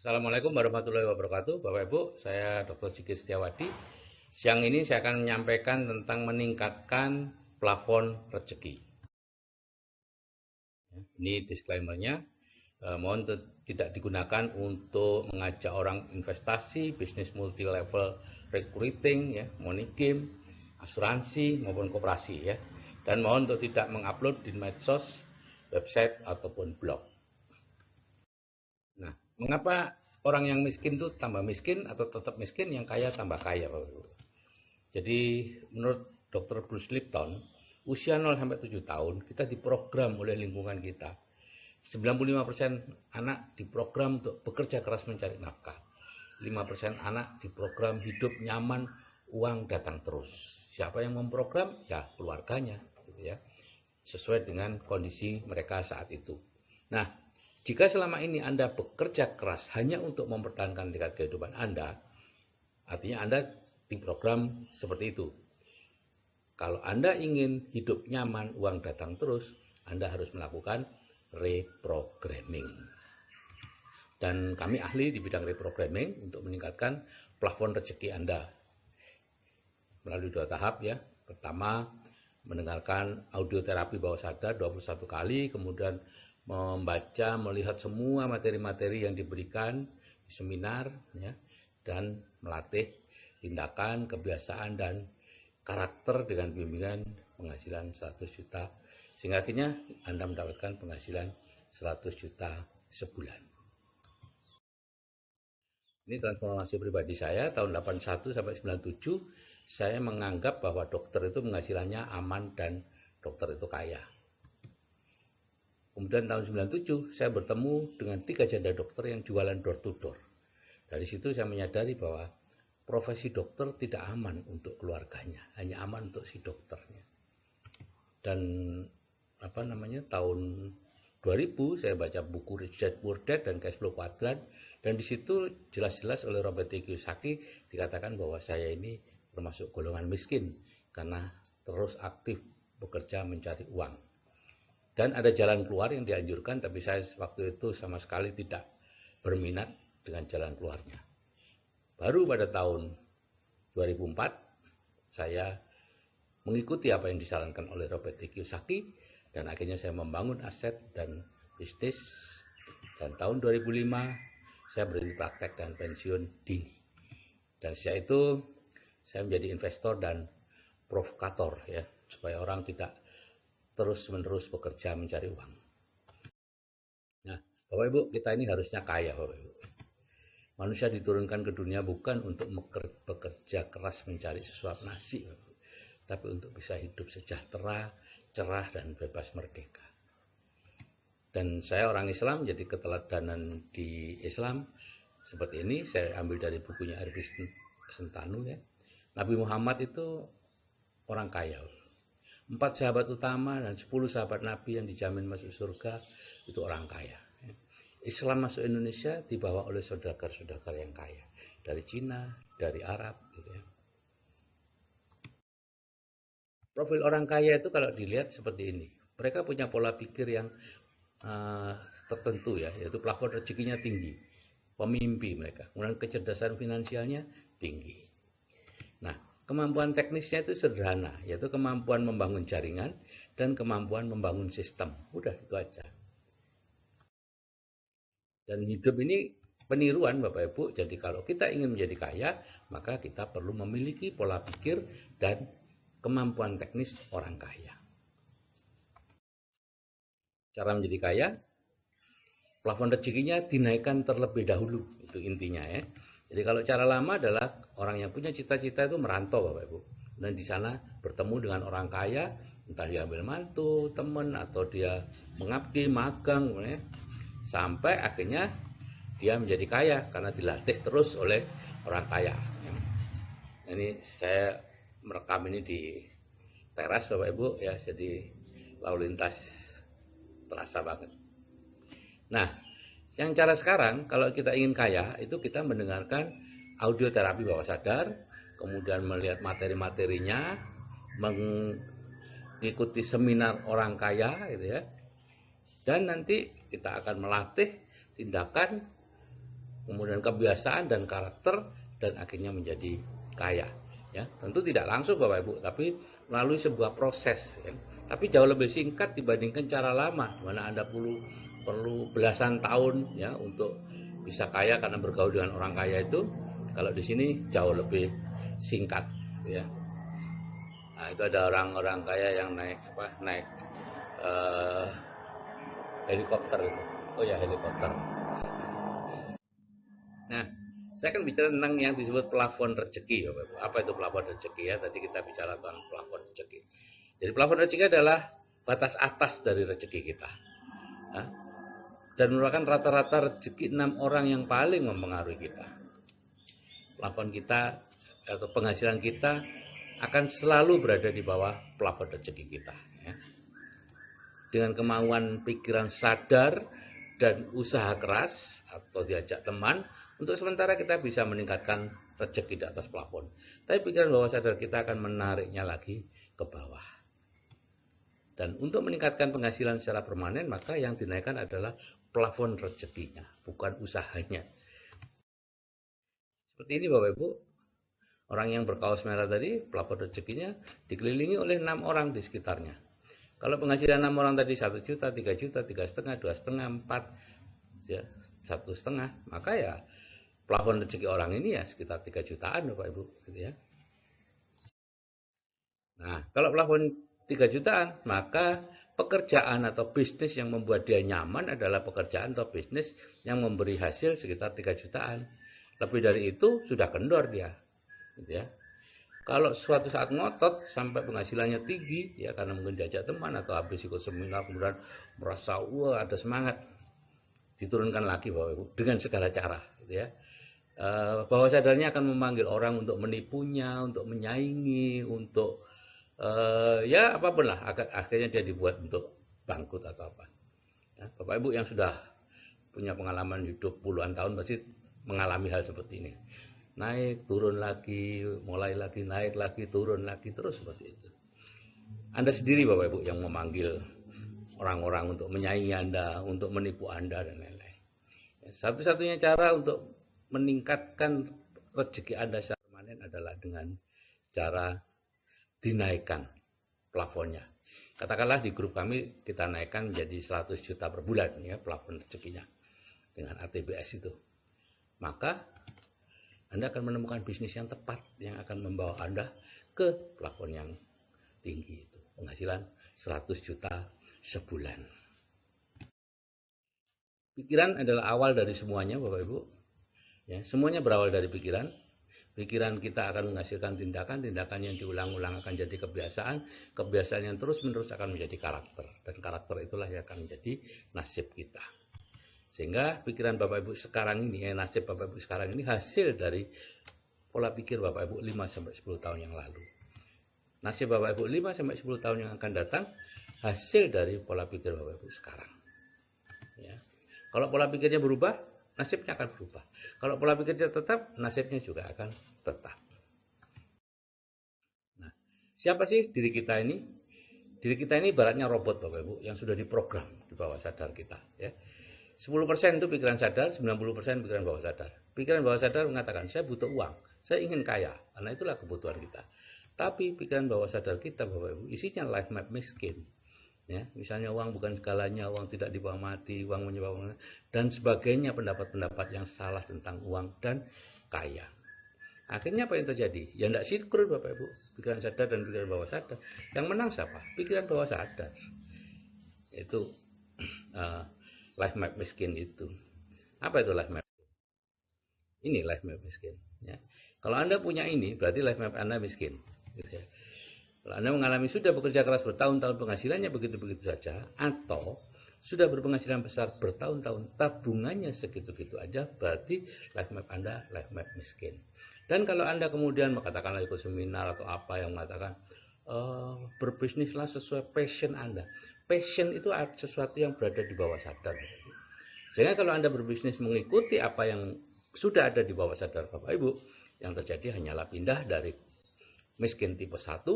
Assalamualaikum warahmatullahi wabarakatuh, Bapak Ibu. Saya Dr. Sigit Setiawadi. Siang ini saya akan menyampaikan tentang meningkatkan plafon rezeki. Ini disclaimer-nya. Mohon tidak digunakan untuk mengajak orang investasi, bisnis multi level recruiting, ya, money game, asuransi maupun koperasi, ya. Dan mohon untuk tidak mengupload di medsos, website ataupun blog. Nah, mengapa orang yang miskin itu tambah miskin atau tetap miskin, yang kaya tambah kaya, Bapak Ibu? Jadi menurut Dr. Bruce Lipton, usia 0 sampai 7 tahun kita diprogram oleh lingkungan kita. 95% anak diprogram untuk bekerja keras mencari nafkah. 5% anak diprogram hidup nyaman, uang datang terus. Siapa yang memprogram? Ya keluarganya, gitu ya. Sesuai dengan kondisi mereka saat itu. Nah, jika selama ini Anda bekerja keras hanya untuk mempertahankan tingkat kehidupan Anda, artinya Anda diprogram seperti itu. Kalau Anda ingin hidup nyaman, uang datang terus, Anda harus melakukan reprogramming. Dan kami ahli di bidang reprogramming untuk meningkatkan plafon rezeki Anda melalui 2 tahap, ya. Pertama, mendengarkan audio terapi bawah sadar 21 kali, kemudian membaca, melihat semua materi-materi yang diberikan di seminar, ya, dan melatih tindakan, kebiasaan, dan karakter dengan bimbingan penghasilan 100 juta, sehingga akhirnya Anda mendapatkan penghasilan 100 juta sebulan. Ini transformasi pribadi saya tahun 81 sampai 97. Saya menganggap bahwa dokter itu penghasilannya aman dan dokter itu kaya. Kemudian tahun 97 saya bertemu dengan 3 janda dokter yang jualan door to door. Dari situ saya menyadari bahwa profesi dokter tidak aman untuk keluarganya, hanya aman untuk si dokternya. Dan tahun 2000 saya baca buku Rich Dad Poor Dad dan Cash Flow Quadrant, dan di situ jelas-jelas oleh Robert T. Kiyosaki dikatakan bahwa saya ini termasuk golongan miskin karena terus aktif bekerja mencari uang. Dan ada jalan keluar yang dianjurkan, tapi saya waktu itu sama sekali tidak berminat dengan jalan keluarnya. Baru pada tahun 2004 saya mengikuti apa yang disarankan oleh Robert T. Kiyosaki, dan akhirnya saya membangun aset dan bisnis, dan tahun 2005 saya berhenti praktek dan pensiun dini. Dan sejak itu saya menjadi investor dan provokator, ya, supaya orang tidak terus-menerus bekerja mencari uang. Nah, Bapak Ibu, kita ini harusnya kaya, Bapak Ibu. Manusia diturunkan ke dunia bukan untuk bekerja keras mencari sesuap nasi, Bapak Ibu, tapi untuk bisa hidup sejahtera, cerah, dan bebas merdeka. Dan saya orang Islam, jadi keteladanan di Islam seperti ini saya ambil dari bukunya Arifin Sentanu, ya. Nabi Muhammad itu orang kaya. 4 sahabat utama dan 10 sahabat Nabi yang dijamin masuk surga itu orang kaya. Islam masuk Indonesia dibawa oleh saudagar-saudagar yang kaya dari Cina, dari Arab, gitu ya. Profil orang kaya itu kalau dilihat seperti ini. Mereka punya pola pikir yang tertentu, ya, yaitu plafon rezekinya tinggi, pemimpi mereka, kemudian kecerdasan finansialnya tinggi. Nah, kemampuan teknisnya itu sederhana, yaitu kemampuan membangun jaringan dan kemampuan membangun sistem. Udah, itu aja. Dan hidup ini peniruan, Bapak Ibu. Jadi kalau kita ingin menjadi kaya, maka kita perlu memiliki pola pikir dan kemampuan teknis orang kaya. Cara menjadi kaya, plafon rezekinya dinaikkan terlebih dahulu, itu intinya, ya. Jadi kalau cara lama adalah orang yang punya cita-cita itu merantau, Bapak Ibu, dan di sana bertemu dengan orang kaya, entah dia ambil mantu, teman, atau dia mengabdi, magang, ya, sampai akhirnya dia menjadi kaya karena dilatih terus oleh orang kaya. Ini saya merekam ini di teras, Bapak Ibu, ya, jadi lalu lintas terasa banget. Nah, yang cara sekarang kalau kita ingin kaya itu kita mendengarkan audio terapi bawah sadar, kemudian melihat materi-materinya, mengikuti seminar orang kaya, gitu ya. Dan nanti kita akan melatih tindakan kemudian kebiasaan dan karakter, dan akhirnya menjadi kaya. Ya, tentu tidak langsung Bapak Ibu, tapi melalui sebuah proses. Ya. Tapi jauh lebih singkat dibandingkan cara lama, di mana Anda perlu belasan tahun ya untuk bisa kaya karena bergaul dengan orang kaya itu. Kalau di sini jauh lebih singkat, ya. Nah, itu ada orang-orang kaya yang naik eh, helikopter itu. Oh ya, helikopter. Nah, saya akan bicara tentang yang disebut plafon rezeki, Bapak Ibu. Apa itu plafon rezeki ya? Tadi kita bicara tentang plafon rezeki. Jadi plafon rezeki adalah batas atas dari rezeki kita. Nah, dan merupakan rata-rata rezeki 6 orang yang paling mempengaruhi kita. Plafon kita atau penghasilan kita akan selalu berada di bawah plafon rezeki kita. Ya. Dengan kemauan pikiran sadar dan usaha keras atau diajak teman, untuk sementara kita bisa meningkatkan rezeki di atas plafon. Tapi pikiran bawah sadar kita akan menariknya lagi ke bawah. Dan untuk meningkatkan penghasilan secara permanen, maka yang dinaikkan adalah plafon rezekinya, bukan usahanya. Seperti ini Bapak Ibu, orang yang berkaos merah tadi, plafon rezekinya dikelilingi oleh 6 orang di sekitarnya. Kalau penghasilan 6 orang tadi 1 juta, 3 juta, 3,5, 2,5, 4, ya, 1,5, maka ya plafon rezeki orang ini ya sekitar 3 jutaan Bapak Ibu, gitu ya. Nah, kalau plafon 3 jutaan, maka pekerjaan atau bisnis yang membuat dia nyaman adalah pekerjaan atau bisnis yang memberi hasil sekitar 3 jutaan. Lebih dari itu sudah kendor dia, gitu ya. Kalau suatu saat ngotot sampai penghasilannya tinggi, ya karena mungkin diajak teman atau habis ikut seminar kemudian merasa wah ada semangat, diturunkan lagi Bapak Ibu dengan segala cara, gitu ya. Bawah sadarnya akan memanggil orang untuk menipunya, untuk menyaingi, untuk ya apapun lah, akhirnya dia dibuat untuk bangkrut atau apa. Ya, Bapak Ibu yang sudah punya pengalaman hidup puluhan tahun pasti mengalami hal seperti ini. Naik, turun lagi, mulai lagi, naik lagi, turun lagi, terus seperti itu. Anda sendiri Bapak Ibu yang memanggil orang-orang untuk menyaingi Anda, untuk menipu Anda, dan lain-lain. Satu-satunya cara untuk meningkatkan rezeki Anda secara permanen adalah dengan cara dinaikkan plafonnya. Katakanlah di grup kami kita naikkan menjadi 100 juta per bulan ya plafon rezekinya dengan ATBS itu. Maka Anda akan menemukan bisnis yang tepat yang akan membawa Anda ke plafon yang tinggi itu. Penghasilan 100 juta sebulan. Pikiran adalah awal dari semuanya Bapak Ibu. Ya, semuanya berawal dari pikiran. Pikiran kita akan menghasilkan tindakan, tindakan yang diulang-ulang akan jadi kebiasaan, kebiasaan yang terus-menerus akan menjadi karakter, dan karakter itulah yang akan menjadi nasib kita. Sehingga pikiran Bapak Ibu sekarang ini, nasib Bapak Ibu sekarang ini hasil dari pola pikir Bapak Ibu 5-10 tahun yang lalu. Nasib Bapak Ibu 5-10 tahun yang akan datang hasil dari pola pikir Bapak Ibu sekarang. Ya. Kalau pola pikirnya berubah, nasibnya akan berubah. Kalau pola pikirnya tetap, nasibnya juga akan tetap. Nah, siapa sih diri kita ini? Diri kita ini ibaratnya robot Bapak Ibu yang sudah diprogram di bawah sadar kita. Ya. 10% itu pikiran sadar, 90% pikiran bawah sadar. Pikiran bawah sadar mengatakan, saya butuh uang, saya ingin kaya, karena itulah kebutuhan kita. Tapi pikiran bawah sadar kita Bapak Ibu, isinya life map miskin. Ya, misalnya uang bukan segalanya, uang tidak dibawa mati, uang menyebabkan dan sebagainya, pendapat-pendapat yang salah tentang uang dan kaya. Akhirnya apa yang terjadi? Ya tidak sinkron Bapak Ibu, pikiran sadar dan pikiran bawah sadar. Yang menang siapa? Pikiran bawah sadar. Itu life map miskin itu. Apa itu life map? Ini life map miskin. Ya. Kalau Anda punya ini, berarti life map Anda miskin. Gitu ya. Kalau Anda mengalami sudah bekerja keras bertahun-tahun penghasilannya begitu-begitu saja, atau sudah berpenghasilan besar bertahun-tahun tabungannya segitu-gitu aja, berarti life map Anda life map miskin. Dan kalau Anda kemudian katakanlah ikut seminar atau apa yang mengatakan berbisnislah sesuai passion Anda. Passion itu sesuatu yang berada di bawah sadar. Sehingga kalau Anda berbisnis mengikuti apa yang sudah ada di bawah sadar Bapak Ibu, yang terjadi hanyalah pindah dari miskin tipe 1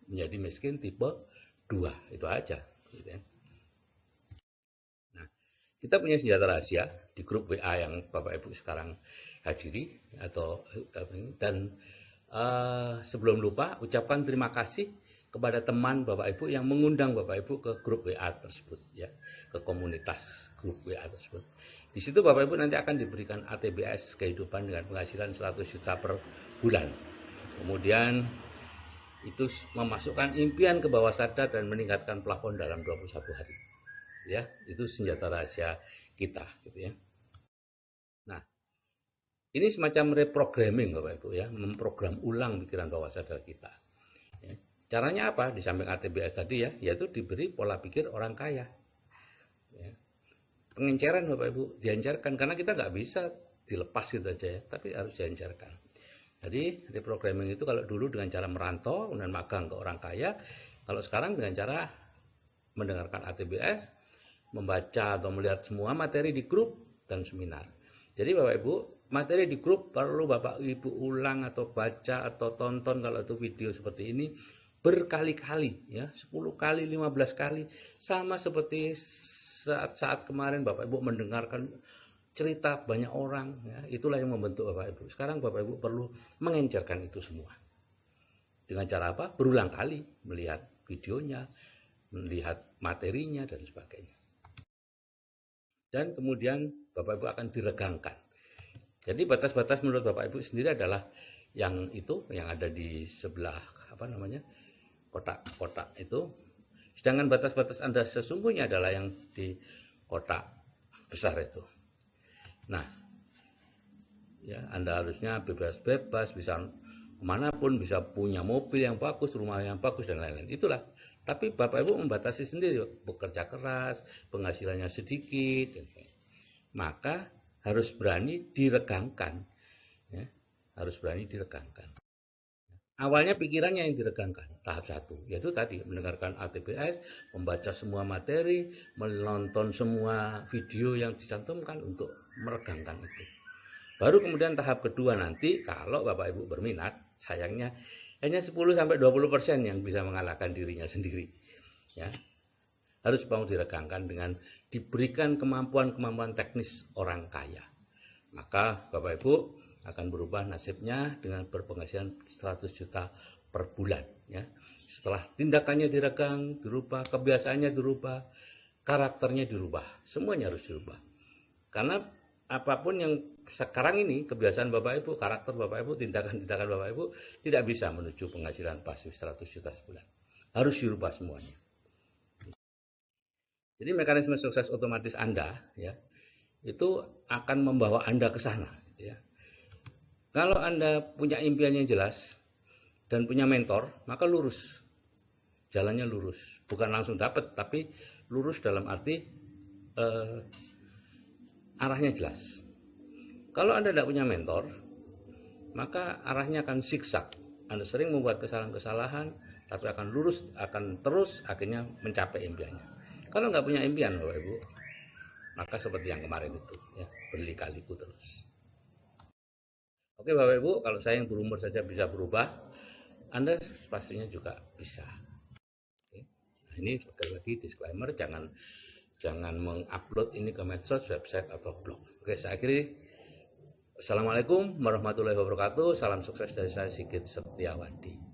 menjadi miskin tipe 2, itu aja gitu ya. Nah, kita punya senjata rahasia di grup WA yang Bapak Ibu sekarang hadiri dan sebelum lupa ucapkan terima kasih kepada teman Bapak Ibu yang mengundang Bapak Ibu ke grup WA tersebut ya, ke komunitas grup WA tersebut. Di situ Bapak Ibu nanti akan diberikan ATBS kehidupan dengan penghasilan 100 juta per bulan. Kemudian itu memasukkan impian ke bawah sadar dan meningkatkan plafon dalam 21 hari. Ya, itu senjata rahasia kita gitu ya. Nah, ini semacam reprogramming Bapak Ibu ya, memprogram ulang pikiran bawah sadar kita. Ya. Caranya apa? Di samping ATBS tadi ya, yaitu diberi pola pikir orang kaya. Ya. Pengenceran Bapak Ibu, diancarkan karena kita nggak bisa dilepas gitu aja ya, tapi harus diancarkan. Jadi reprogramming itu kalau dulu dengan cara merantau dan magang ke orang kaya, kalau sekarang dengan cara mendengarkan ATBS, membaca atau melihat semua materi di grup dan seminar. Jadi Bapak Ibu, materi di grup perlu Bapak Ibu ulang atau baca atau tonton kalau itu video seperti ini berkali-kali ya, 10 kali, 15 kali, sama seperti saat kemarin Bapak Ibu mendengarkan cerita banyak orang ya, itulah yang membentuk Bapak Ibu. Sekarang Bapak Ibu perlu mengencerkan itu semua. Dengan cara apa? Berulang kali melihat videonya, melihat materinya dan sebagainya. Dan kemudian Bapak Ibu akan diregangkan. Jadi batas-batas menurut Bapak Ibu sendiri adalah yang itu yang ada di sebelah kotak-kotak itu. Sedangkan batas-batas Anda sesungguhnya adalah yang di kotak besar itu. Nah, ya Anda harusnya bebas-bebas, bisa kemanapun, bisa punya mobil yang bagus, rumah yang bagus dan lain-lain. Itulah. Tapi Bapak Ibu membatasi sendiri, bekerja keras, penghasilannya sedikit, maka harus berani diregangkan. Ya, harus berani diregangkan. Awalnya pikirannya yang diregangkan, tahap 1, yaitu tadi mendengarkan ATBS, membaca semua materi, menonton semua video yang dicantumkan untuk meregangkan itu. Baru kemudian tahap kedua nanti, kalau Bapak Ibu berminat, sayangnya hanya 10-20% yang bisa mengalahkan dirinya sendiri. Ya, harus mau diregangkan dengan diberikan kemampuan-kemampuan teknis orang kaya. Maka Bapak Ibu akan berubah nasibnya dengan berpenghasilan 100 juta per bulan ya. Setelah tindakannya diregang, dirubah, kebiasaannya dirubah, karakternya dirubah, semuanya harus dirubah. Karena apapun yang sekarang ini, kebiasaan Bapak Ibu, karakter Bapak Ibu, tindakan-tindakan Bapak Ibu tidak bisa menuju penghasilan pasif 100 juta sebulan. Harus dirubah semuanya. Jadi mekanisme sukses otomatis Anda ya, itu akan membawa Anda ke sana ya. Kalau Anda punya impian yang jelas dan punya mentor, maka lurus. Jalannya lurus. Bukan langsung dapat, tapi lurus dalam arti arahnya jelas. Kalau Anda tidak punya mentor, maka arahnya akan zigzag. Anda sering membuat kesalahan-kesalahan, tapi akan lurus, akan terus akhirnya mencapai impiannya. Kalau nggak punya impian, Bapak Ibu, maka seperti yang kemarin itu, ya, berlika-liku terus. Oke Bapak Ibu, kalau saya yang berumur saja bisa berubah, Anda pastinya juga bisa. Oke. Nah, ini sekali lagi disclaimer, jangan mengupload ini ke medsos, website atau blog. Oke, saya akhiri. Assalamualaikum warahmatullahi wabarakatuh. Salam sukses dari saya Sigit Setiawadi.